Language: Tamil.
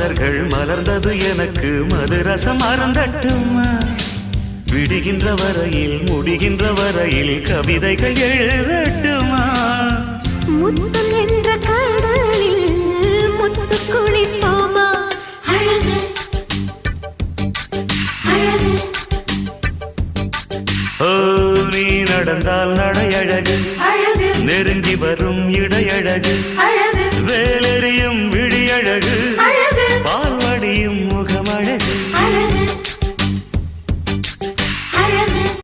மலர்கள் மலர்ந்தது எனக்கு மதுரசம் அருந்தட்டுமா விடுகின்ற வரையில் முடிகின்ற வரையில் கவிதைகள் எழுதட்டுமா முத்தம் என்ற கடலில் முத்து குளிப்போமா அழகு அழகு ஓ நீ நடந்தால் நடையழகு அழகு நெருங்கி வரும் இடையழகு அழகு வேலெறியும் விழியழகு